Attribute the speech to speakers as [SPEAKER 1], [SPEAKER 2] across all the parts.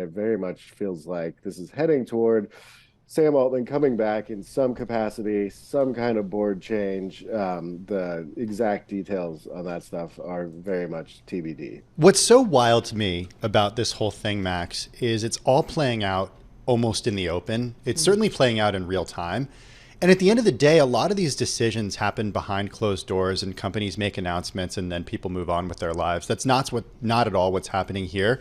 [SPEAKER 1] It very much feels like this is heading toward Sam Altman coming back in some capacity, some kind of board change. The exact details on that stuff are very much TBD.
[SPEAKER 2] What's so wild to me about this whole thing, Max, is it's all playing out almost in the open. It's certainly playing out in real time. And at the end of the day, a lot of these decisions happen behind closed doors and companies make announcements and then people move on with their lives. That's not at all what's happening here.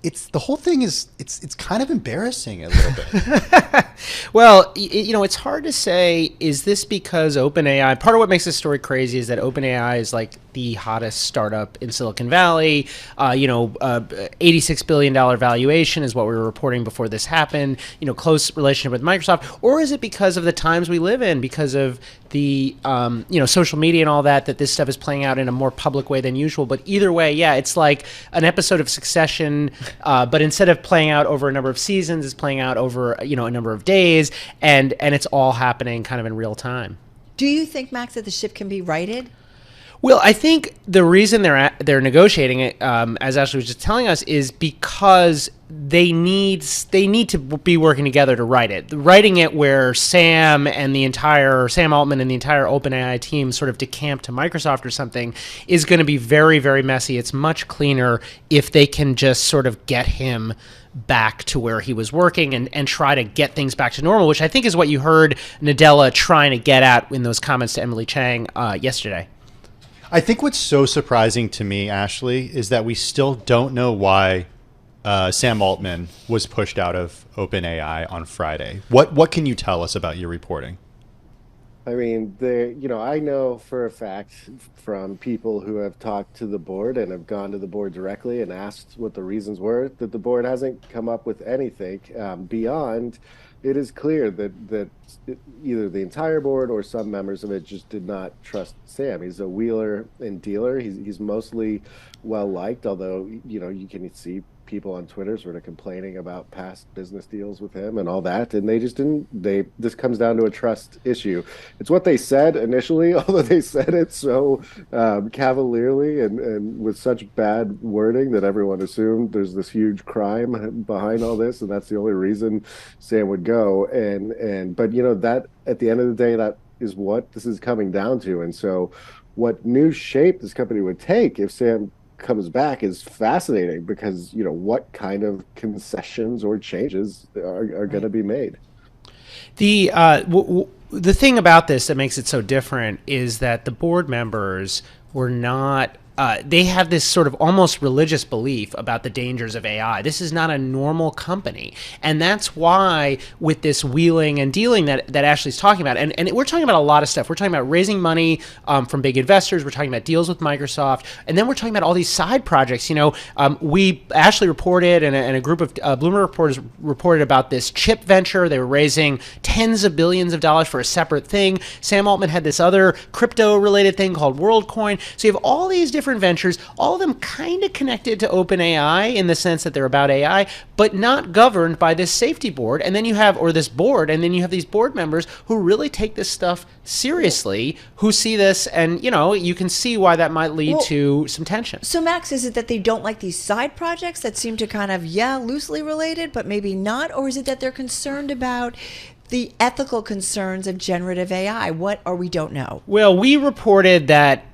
[SPEAKER 2] It's the whole thing is it's kind of embarrassing a little bit.
[SPEAKER 3] Well, it's hard to say, is this because OpenAI, part of what makes this story crazy is that OpenAI is like the hottest startup in Silicon Valley. $86 billion valuation is what we were reporting before this happened, close relationship with Microsoft. Or is it because of the times we live in, because of the, social media and all that this stuff is playing out in a more public way than usual? But either way, yeah, it's like an episode of Succession, but instead of playing out over a number of seasons, it's playing out over, a number of days, and it's all happening kind of in real time.
[SPEAKER 4] Do you think, Max, that the ship can be righted?
[SPEAKER 3] Well, I think the reason they're negotiating it, as Ashlee was just telling us, is because they need to be working together to write it. Writing it where Sam Altman and the entire OpenAI team sort of decamp to Microsoft or something is going to be very, very messy. It's much cleaner if they can just sort of get him back to where he was working and try to get things back to normal, which I think is what you heard Nadella trying to get at in those comments to Emily Chang yesterday.
[SPEAKER 2] I think what's so surprising to me, Ashlee, is that we still don't know why Sam Altman was pushed out of OpenAI on Friday. What can you tell us about your reporting?
[SPEAKER 1] I mean, I know for a fact from people who have talked to the board and have gone to the board directly and asked what the reasons were, that the board hasn't come up with anything beyond. It is clear that either the entire board or some members of it just did not trust Sam. He's a wheeler and dealer. He's mostly well liked, although you can see people on Twitter sort of complaining about past business deals with him and all that, and they just didn't. This comes down to a trust issue. It's what they said initially, although they said it so cavalierly and with such bad wording that everyone assumed there's this huge crime behind all this, and that's the only reason Sam would go. But that at the end of the day, that is what this is coming down to. And so, what new shape this company would take if Sam comes back is fascinating, because what kind of concessions or changes are going to be made.
[SPEAKER 3] The thing about this that makes it so different is that the board members were not. They have this sort of almost religious belief about the dangers of AI. This is not a normal company. And that's why with this wheeling and dealing that Ashlee's talking about, and we're talking about a lot of stuff. We're talking about raising money from big investors. We're talking about deals with Microsoft. And then we're talking about all these side projects. Ashlee reported and a group of Bloomberg reporters reported about this chip venture. They were raising tens of billions of dollars for a separate thing. Sam Altman had this other crypto-related thing called WorldCoin. So you have all these different ventures, all of them kind of connected to OpenAI in the sense that they're about AI, but not governed by this safety board. And then you have, or this board, and then you have these board members who really take this stuff seriously, who see this, and you can see why that might lead to some tension.
[SPEAKER 4] So Max, is it that they don't like these side projects that seem to kind of, loosely related, but maybe not? Or is it that they're concerned about the ethical concerns of generative AI? What, or we don't know?
[SPEAKER 3] Well, we reported that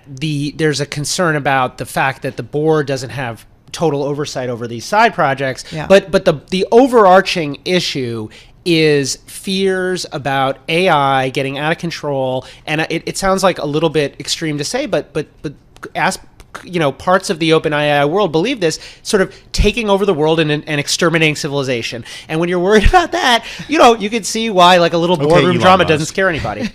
[SPEAKER 3] there's a concern about the fact that the board doesn't have total oversight over these side projects. Yeah. But the overarching issue is fears about AI getting out of control. And it sounds like a little bit extreme to say, but ask parts of the OpenAI world believe this, sort of taking over the world and exterminating civilization. And when you're worried about that, you can see why like a little boardroom drama doesn't scare anybody.